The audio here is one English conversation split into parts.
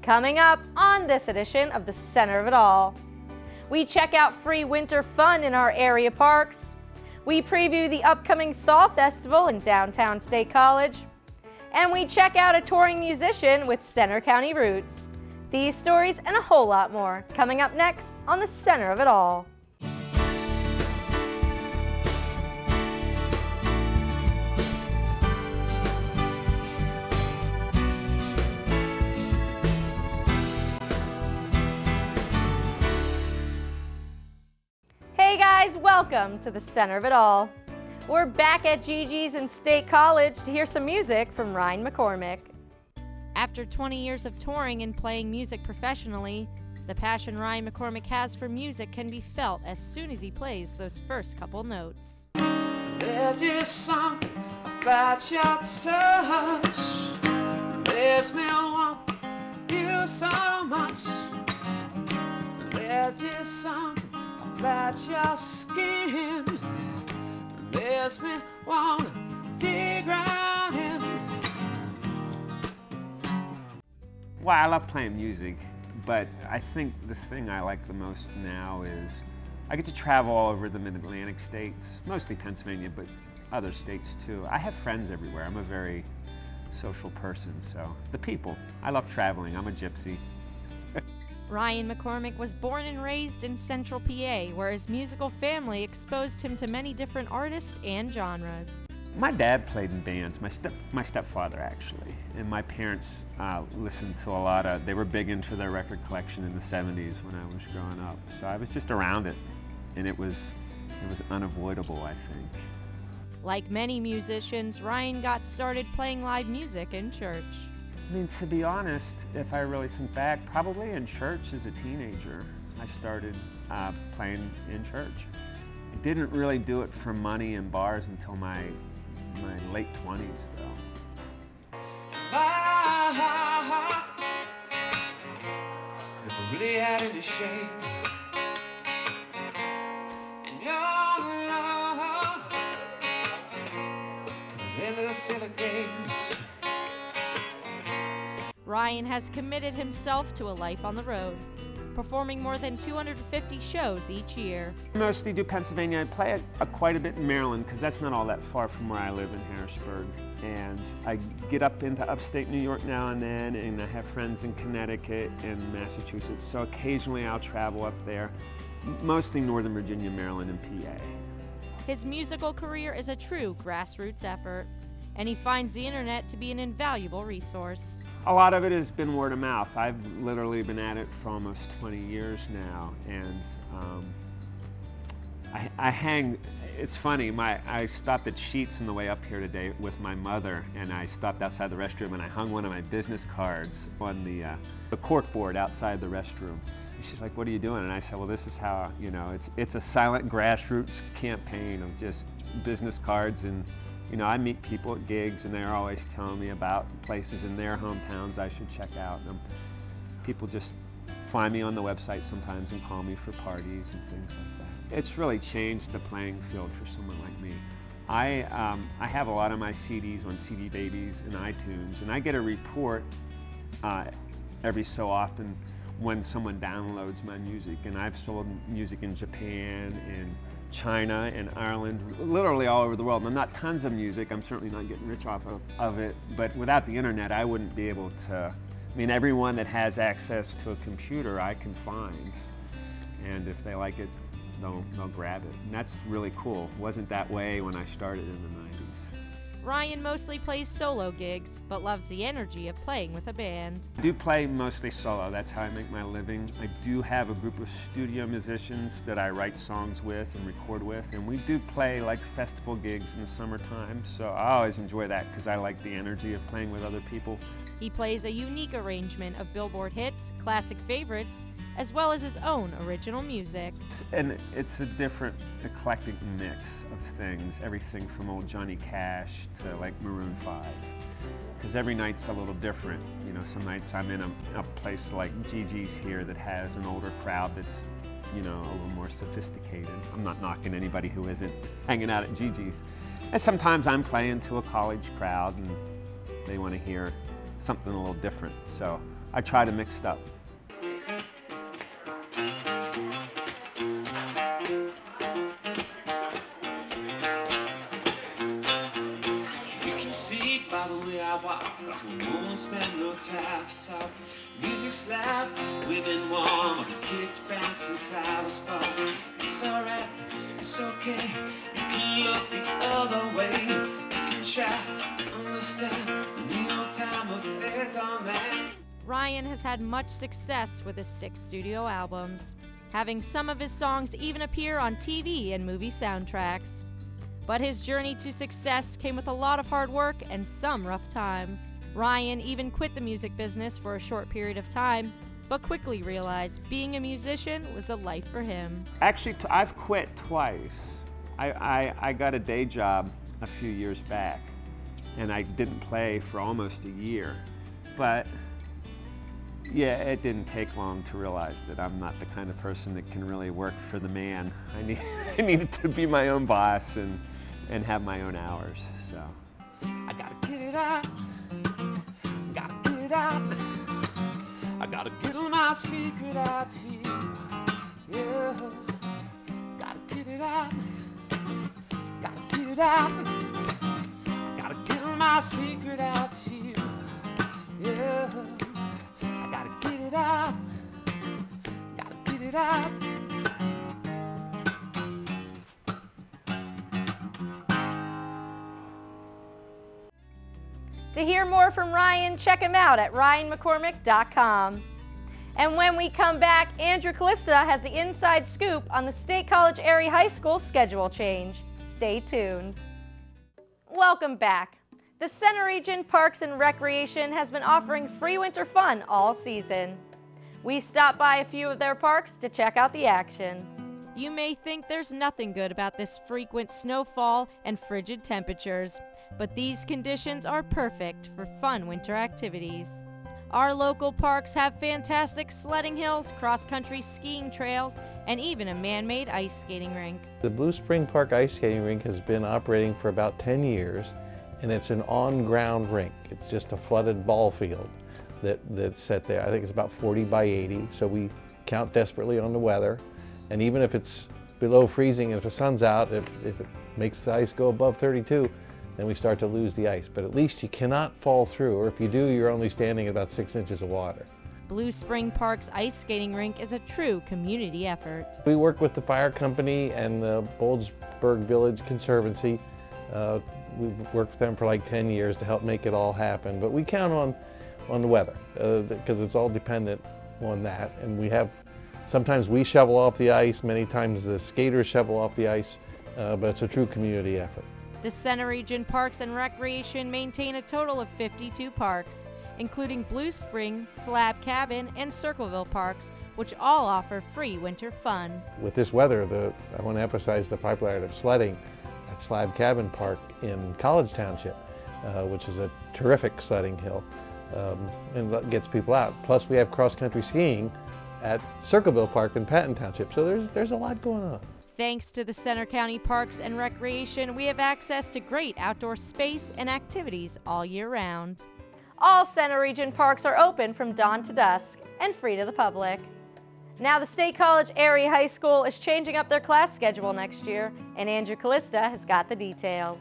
Coming up on this edition of the Center of It All, we check out free winter fun in our area parks. We preview the upcoming Thaw Festival in downtown State College. And we check out a touring musician with Center County roots. These stories and a whole lot more coming up next on the Center of It All. Hey guys, welcome to the Center of It All. We're back at Gigi's in State College to hear some music from Ryan McCormick. After 20 years of touring and playing music professionally, the passion Ryan McCormick has for music can be felt as soon as he plays those first couple notes. There's just something about your touch, makes me want you so much. There's just something about your skin, makes me wanna dig right in. Well, I love playing music, but I think the thing I like the most now is I get to travel all over the mid-Atlantic states, mostly Pennsylvania, but other states too. I have friends everywhere. I'm a very social person, so the people. I love traveling. I'm a gypsy. Ryan McCormick was born and raised in Central PA, where his musical family exposed him to many different artists and genres. My dad played in bands, my stepfather actually, and my parents listened to a lot of, they were big into their record collection in the 70s when I was growing up. So I was just around it, and it was unavoidable, I think. Like many musicians, Ryan got started playing live music in church. I mean, to be honest, if I really think back, probably in church as a teenager. I started playing in church. I didn't really do it for money in bars until my late 20s, though. My heart, if I really had any shape, and your love, into the silly games. Ryan has committed himself to a life on the road, performing more than 250 shows each year. I mostly do Pennsylvania. I play quite a bit in Maryland because that's not all that far from where I live in Harrisburg. And I get up into upstate New York now and then, and I have friends in Connecticut and Massachusetts, so occasionally I'll travel up there, mostly Northern Virginia, Maryland, and PA. His musical career is a true grassroots effort, and he finds the internet to be an invaluable resource. A lot of it has been word of mouth. I've literally been at it for almost 20 years now, and I hang, it's funny, I stopped at Sheetz on the way up here today with my mother, and I stopped outside the restroom and I hung one of my business cards on the cork board outside the restroom. And she's like, "What are you doing?" And I said, "Well, this is how, you know, it's a silent grassroots campaign of just business cards, and you know, I meet people at gigs and they're always telling me about places in their hometowns I should check out. And people just find me on the website sometimes and call me for parties and things like that. It's really changed the playing field for someone like me. I have a lot of my CDs on CD Babies and iTunes, and I get a report every so often when someone downloads my music. And I've sold music in Japan and China and Ireland, literally all over the world. And not tons of music, I'm certainly not getting rich off of it, but without the internet I wouldn't be able to, I mean, everyone that has access to a computer I can find, and if they like it, they'll grab it. And that's really cool. It wasn't that way when I started in the 90s. Ryan mostly plays solo gigs, but loves the energy of playing with a band. I do play mostly solo. That's how I make my living. I do have a group of studio musicians that I write songs with and record with, and we do play like festival gigs in the summertime, so I always enjoy that because I like the energy of playing with other people. He plays a unique arrangement of Billboard hits, classic favorites, as well as his own original music. And it's a different, eclectic mix of things, everything from old Johnny Cash to like Maroon 5. Because every night's a little different. You know, some nights I'm in a place like Gigi's here that has an older crowd that's, you know, a little more sophisticated. I'm not knocking anybody who isn't hanging out at Gigi's. And sometimes I'm playing to a college crowd and they want to hear something a little different. So I try to mix it up. You can see by the way I walk, I won't spend no time for talk. Music's loud, we've been warm, kicked back since I was born. It's alright, it's okay, you can look the other way. You can try to understand the New York time effect on that. Ryan has had much success with his 6 studio albums, having some of his songs even appear on TV and movie soundtracks. But his journey to success came with a lot of hard work and some rough times. Ryan even quit the music business for a short period of time, but quickly realized being a musician was the life for him. Actually, I've quit twice. I got a day job a few years back, and I didn't play for almost a year. But yeah, it didn't take long to realize that I'm not the kind of person that can really work for the man. I needed to be my own boss and have my own hours, so. I gotta get it out, gotta get it out. I gotta get all my secret out to you, yeah. Gotta get it out, gotta get it out. Gotta get all my secret out to you, yeah. I gotta get it out, gotta get it out. To hear more from Ryan, check him out at ryanmccormick.com. And when we come back, Andrew Callista has the inside scoop on the State College Area High School schedule change. Stay tuned. Welcome back. The Center Region Parks and Recreation has been offering free winter fun all season. We stopped by a few of their parks to check out the action. You may think there's nothing good about this frequent snowfall and frigid temperatures, but these conditions are perfect for fun winter activities. Our local parks have fantastic sledding hills, cross-country skiing trails, and even a man-made ice skating rink. The Blue Spring Park Ice Skating Rink has been operating for about 10 years, and it's an on-ground rink. It's just a flooded ball field that's set there. I think it's about 40 by 80, so we count desperately on the weather. And even if it's below freezing and if the sun's out, if it makes the ice go above 32, then we start to lose the ice. But at least you cannot fall through, or if you do, you're only standing at about 6 inches of water. Blue Spring Park's ice skating rink is a true community effort. We work with the fire company and the Boalsburg Village Conservancy. We've worked with them for like 10 years to help make it all happen. But we count on the weather because it's all dependent on that. And we have, sometimes we shovel off the ice, many times the skaters shovel off the ice, but it's a true community effort. The Center Region Parks and Recreation maintain a total of 52 parks, including Blue Spring, Slab Cabin, and Circleville parks, which all offer free winter fun. With this weather, I want to emphasize the popularity of sledding at Slab Cabin Park in College Township, which is a terrific sledding hill, and that gets people out. Plus we have cross-country skiing at Circleville Park in Patton Township, so there's a lot going on. Thanks to the Center County Parks and Recreation, we have access to great outdoor space and activities all year round. All Center Region parks are open from dawn to dusk and free to the public. Now the State College Area High School is changing up their class schedule next year, and Andrew Callista has got the details.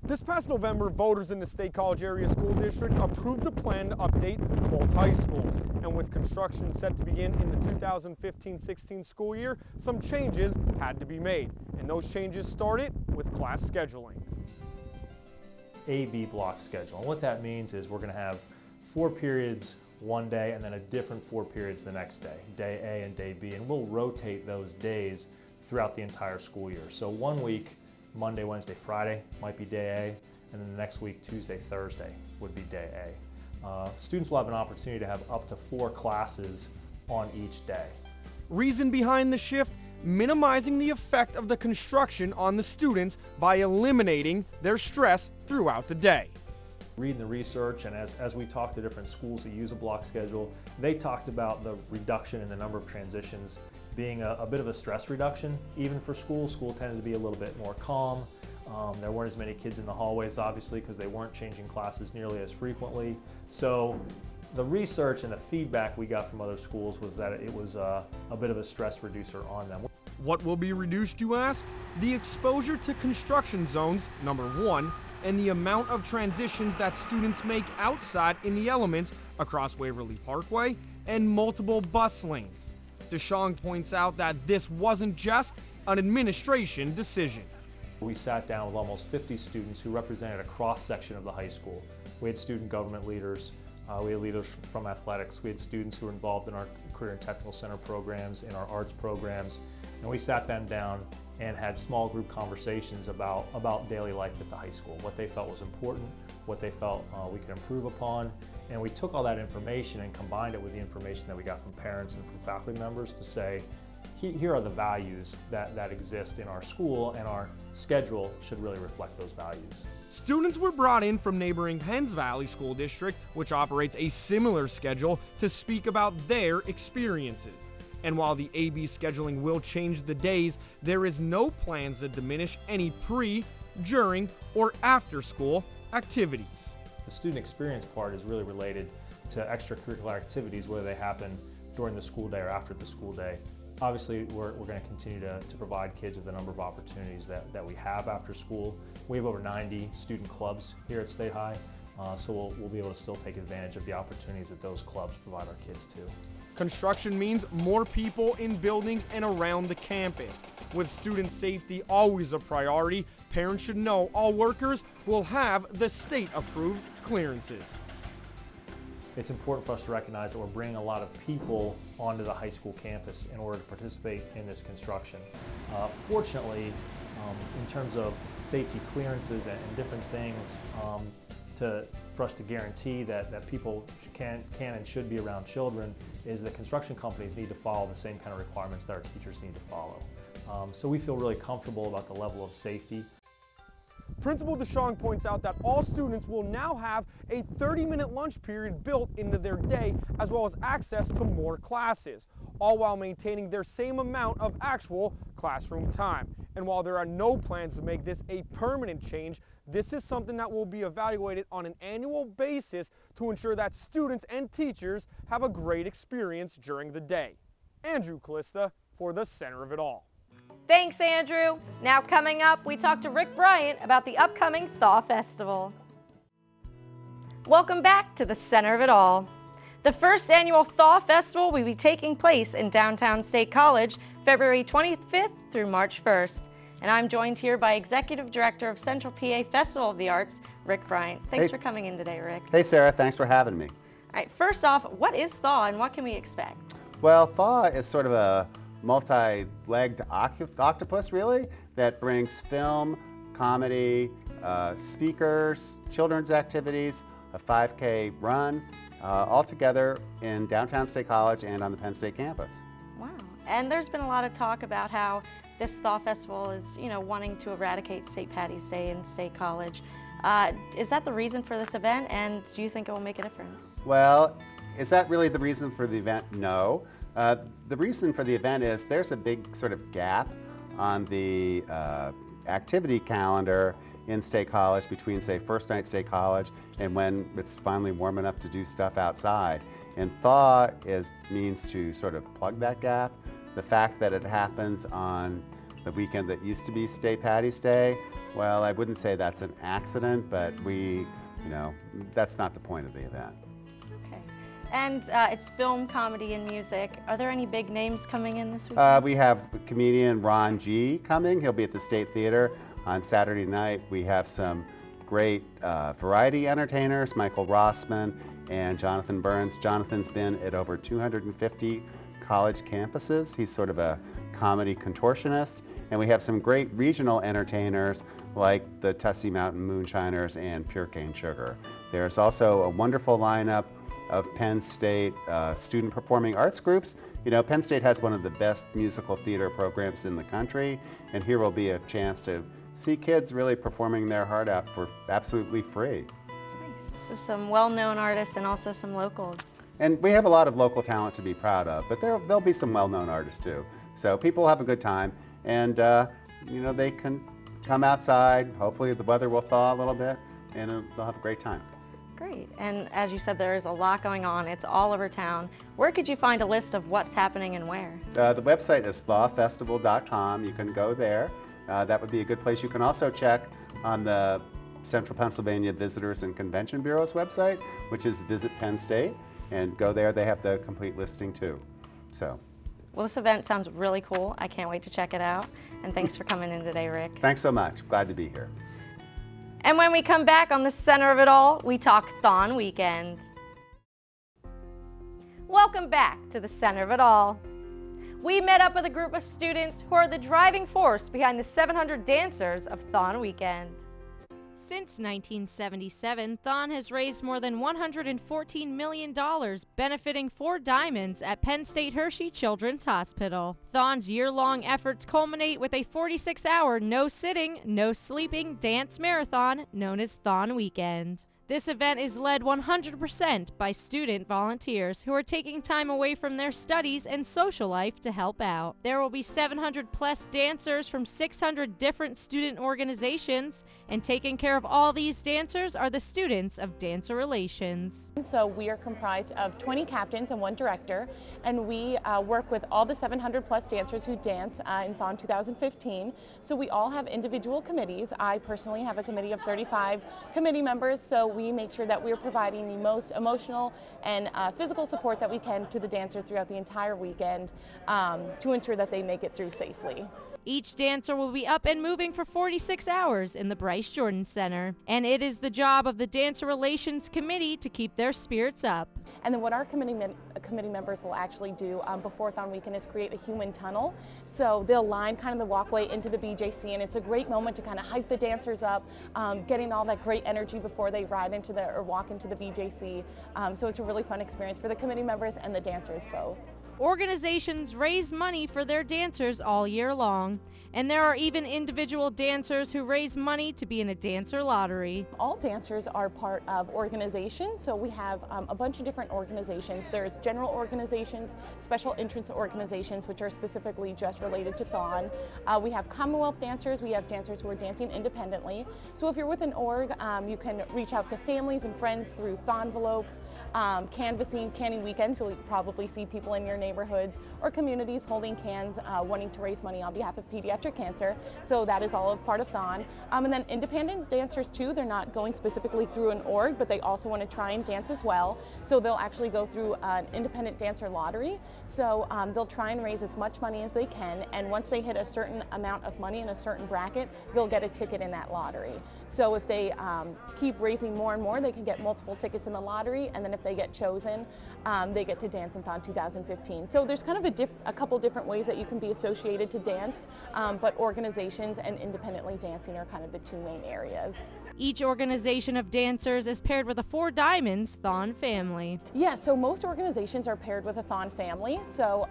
This past November, voters in the State College Area School District approved a plan to update both high schools. And with construction set to begin in the 2015-16 school year, some changes had to be made. And those changes started with class scheduling. A-B block schedule. And what that means is we're going to have 4 periods one day and then a different 4 periods the next day, day A and day B. And we'll rotate those days throughout the entire school year. So one week, Monday, Wednesday, Friday might be day A, and then the next week, Tuesday, Thursday would be day A. Students will have an opportunity to have up to 4 classes on each day. Reason behind the shift? Minimizing the effect of the construction on the students by eliminating their stress throughout the day. Reading the research, and as we talked to different schools that use a block schedule, they talked about the reduction in the number of transitions being a bit of a stress reduction. Even for school tended to be a little bit more calm. There weren't as many kids in the hallways, obviously, because they weren't changing classes nearly as frequently. So The research and the feedback we got from other schools was that it was a bit of a stress reducer on them. What will be reduced, you ask? The exposure to construction zones, number one, and the amount of transitions that students make outside in the elements across Waverly Parkway and multiple bus lanes. DeShong points out that this wasn't just an administration decision. We sat down with almost 50 students who represented a cross-section of the high school. We had student government leaders, we had leaders from athletics, we had students who were involved in our career and technical center programs, in our arts programs, and we sat them down and had small group conversations about daily life at the high school, what they felt was important, what they felt we could improve upon, and we took all that information and combined it with the information that we got from parents and from faculty members to say, here are the values that exist in our school, and our schedule should really reflect those values. Students were brought in from neighboring Penns Valley School District, which operates a similar schedule, to speak about their experiences. And while the AB scheduling will change the days, there is no plans to diminish any pre, during, or after school activities. The student experience part is really related to extracurricular activities, whether they happen during the school day or after the school day. Obviously, we're going to continue to provide kids with a number of opportunities that we have after school. We have over 90 student clubs here at State High, so we'll be able to still take advantage of the opportunities that those clubs provide our kids too. Construction means more people in buildings and around the campus. With student safety always a priority, parents should know all workers will have the state-approved clearances. It's important for us to recognize that we're bringing a lot of people onto the high school campus in order to participate in this construction. Fortunately, in terms of safety clearances and different things, for us to guarantee that people can and should be around children, is that construction companies need to follow the same kind of requirements that our teachers need to follow. So we feel really comfortable about the level of safety. Principal DeShong points out that all students will now have a 30-minute lunch period built into their day, as well as access to more classes, all while maintaining their same amount of actual classroom time. And while there are no plans to make this a permanent change, this is something that will be evaluated on an annual basis to ensure that students and teachers have a great experience during the day. Andrew Callista for the Center of It All. Thanks, Andrew. Now coming up, we talk to Rick Bryant about the upcoming Thaw Festival. Welcome back to the Center of It All. The first annual Thaw Festival will be taking place in downtown State College, February 25th through March 1st. And I'm joined here by Executive Director of Central PA Festival of the Arts, Rick Bryant. Thanks for coming in today, Rick. Hey, Sarah. Thanks for having me. All right, first off, what is Thaw and what can we expect? Well, Thaw is sort of a multi-legged octopus, really, that brings film, comedy, speakers, children's activities, a 5K run, all together in downtown State College and on the Penn State campus. Wow. And there's been a lot of talk about how this Thaw Festival is, wanting to eradicate St. Patty's Day in State College. Is that the reason for this event, and do you think it will make a difference? Well, is that really the reason for the event? No. The reason for the event is there's a big sort of gap on the activity calendar in State College between, say, first night State College and when it's finally warm enough to do stuff outside. And Thaw means to sort of plug that gap. The fact that it happens on the weekend that used to be St. Patty's Day, well, I wouldn't say that's an accident, but that's not the point of the event. Okay. And it's film, comedy, and music. Are there any big names coming in this weekend? We have comedian Ron G. coming. He'll be at the State Theater on Saturday night. We have some great variety entertainers, Michael Rossman and Jonathan Burns. Jonathan's been at over 250 college campuses. He's sort of a comedy contortionist. And we have some great regional entertainers like the Tussey Mountain Moonshiners and Pure Cane Sugar. There's also a wonderful lineup of Penn State student performing arts groups. Penn State has one of the best musical theater programs in the country, and here will be a chance to see kids really performing their heart out for absolutely free. Nice. So some well-known artists and also some locals. And we have a lot of local talent to be proud of, but there'll be some well-known artists too. So people will have a good time, and they can come outside. Hopefully the weather will thaw a little bit, and they'll have a great time. Great. And as you said, there is a lot going on. It's all over town. Where could you find a list of what's happening and where? The website is thawfestival.com. You can go there. That would be a good place. You can also check on the Central Pennsylvania Visitors and Convention Bureau's website, which is Visit Penn State, and go there. They have the complete listing too. So. Well, this event sounds really cool. I can't wait to check it out. And thanks for coming in today, Rick. Thanks so much. Glad to be here. And when we come back on the center of it all, we talk Thaw Weekend. Welcome back to the center of it all. We met up with a group of students who are the driving force behind the 700 dancers of Thaw Weekend. Since 1977, Thaw has raised more than $114 million benefiting 4 diamonds at Penn State Hershey Children's Hospital. Thaw's year-long efforts culminate with a 46-hour no-sitting, no-sleeping dance marathon known as Thaw Weekend. This event is led 100% by student volunteers who are taking time away from their studies and social life to help out. There will be 700 plus dancers from 600 different student organizations, and taking care of all these dancers are the students of Dancer Relations. So we are comprised of 20 captains and 1 director, and we work with all the 700 plus dancers who dance in Thaw 2015. So we all have individual committees. I personally have a committee of 35 committee members, so we make sure that we're providing the most emotional and physical support that we can to the dancers throughout the entire weekend to ensure that they make it through safely. Each dancer will be up and moving for 46 hours in the Bryce Jordan Center, and it is the job of the Dancer Relations Committee to keep their spirits up. And then what our committee members will actually do before Thaw Weekend is create a human tunnel. So they'll line kind of the walkway into the BJC, and it's a great moment to kind of hype the dancers up, getting all that great energy before they ride into or walk into the BJC. So it's a really fun experience for the committee members and the dancers both. Organizations raise money for their dancers all year long, and there are even individual dancers who raise money to be in a dancer lottery. All dancers are part of organizations, so we have a bunch of different organizations. There's general organizations, special interest organizations, which are specifically just related to Thaw. We have Commonwealth dancers, we have dancers who are dancing independently. So if you're with an org, you can reach out to families and friends through Thaw envelopes, canvassing, canning weekends, so you'll probably see people in your neighborhoods or communities holding cans wanting to raise money on behalf of pediatric cancer. So that is all a part of Thaw. And then independent dancers too, they're not going specifically through an org, but they also want to try and dance as well. So they'll actually go through an independent dancer lottery. So they'll try and raise as much money as they can, and once they hit a certain amount of money in a certain bracket, they'll get a ticket in that lottery. So if they keep raising more and more, they can get multiple tickets in the lottery, and then if they get chosen, they get to dance in Thaw 2015. So there's kind of a couple different ways that you can be associated to dance, but organizations and independently dancing are kind of the 2 main areas. Each organization of dancers is paired with a 4 Diamonds Thaw family. Yeah, so most organizations are paired with a Thaw family. So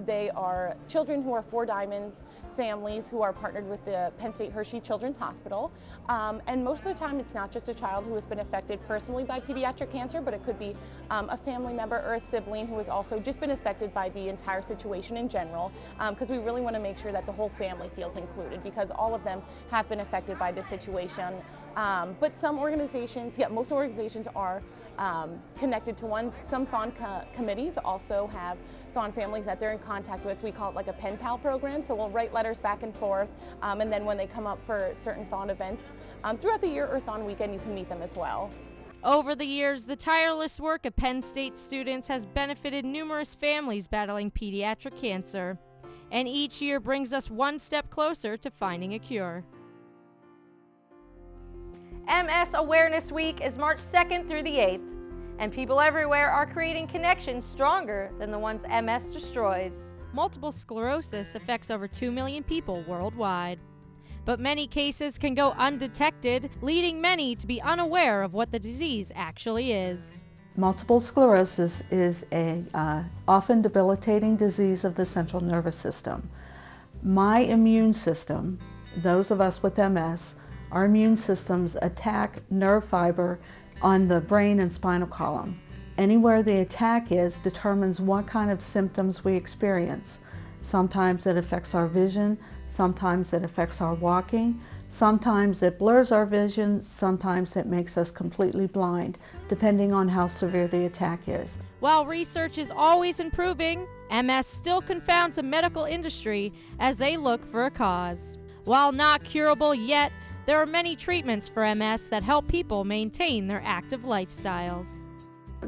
they are children who are 4 Diamonds families who are partnered with the Penn State Hershey Children's Hospital. And most of the time it's not just a child who has been affected personally by pediatric cancer, but it could be a family member or a sibling who has also just been affected by the entire situation in general, because we really want to make sure that the whole family feels included, because all of them have been affected by this situation. But some organizations, most organizations are connected to one. Some Thaw committees also have Thaw families that they're in contact with. We call it like a pen pal program, so we'll write letters back and forth, and then when they come up for certain Thaw events throughout the year or Thaw weekend, you can meet them as well. Over the years, the tireless work of Penn State students has benefited numerous families battling pediatric cancer, and each year brings us one step closer to finding a cure. MS Awareness Week is March 2nd through the 8th, and people everywhere are creating connections stronger than the ones MS destroys. Multiple sclerosis affects over 2 million people worldwide, but many cases can go undetected, leading many to be unaware of what the disease actually is. Multiple sclerosis is a often debilitating disease of the central nervous system. My immune system, those of us with MS, our immune systems attack nerve fiber on the brain and spinal column. Anywhere the attack is determines what kind of symptoms we experience. Sometimes it affects our vision, sometimes it affects our walking, Sometimes it blurs our vision, sometimes it makes us completely blind, depending on how severe the attack is. While research is always improving, MS still confounds the medical industry as they look for a cause. While not curable yet, there are many treatments for MS that help people maintain their active lifestyles.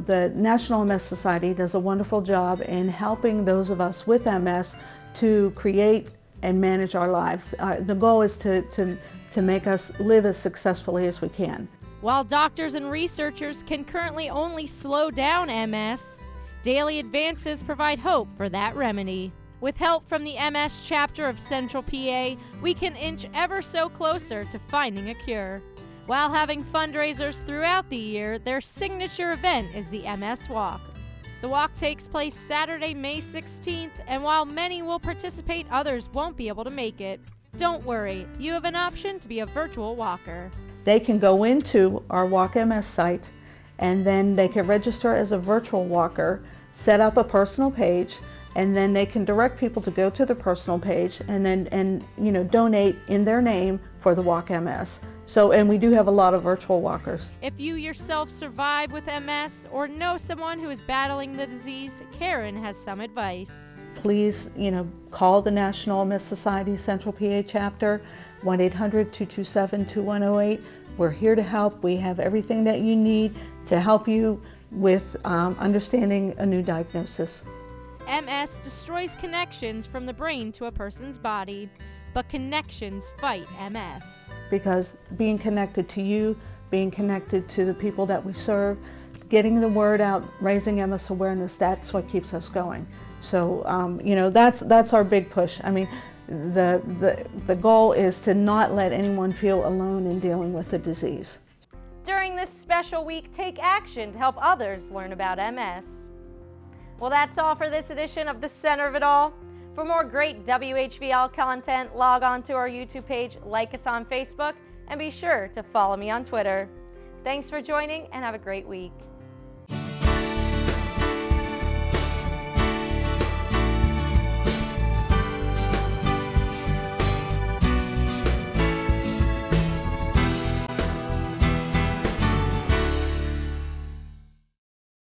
The National MS Society does a wonderful job in helping those of us with MS to create and manage our lives. The goal is to make us live as successfully as we can. While doctors and researchers can currently only slow down MS, daily advances provide hope for that remedy. With help from the MS chapter of Central PA, we can inch ever so closer to finding a cure. While having fundraisers throughout the year, their signature event is the MS Walk. The walk takes place Saturday, May 16th, and while many will participate, others won't be able to make it. Don't worry, you have an option to be a virtual walker. They can go into our Walk MS site, and then they can register as a virtual walker, set up a personal page, and then they can direct people to go to the personal page and donate in their name for the Walk MS. And we do have a lot of virtual walkers. If you yourself survive with MS or know someone who is battling the disease, Karen has some advice. Please, call the National MS Society Central PA chapter, 1-800-227-2108. We're here to help. We have everything that you need to help you with understanding a new diagnosis. MS destroys connections from the brain to a person's body, but connections fight MS. Because being connected to you, being connected to the people that we serve, getting the word out, raising MS awareness, that's what keeps us going. So, that's our big push. I mean, the goal is to not let anyone feel alone in dealing with the disease. During this special week, take action to help others learn about MS. Well, that's all for this edition of The Center of It All. For more great WHVL content, log on to our YouTube page, like us on Facebook, and be sure to follow me on Twitter. Thanks for joining and have a great week.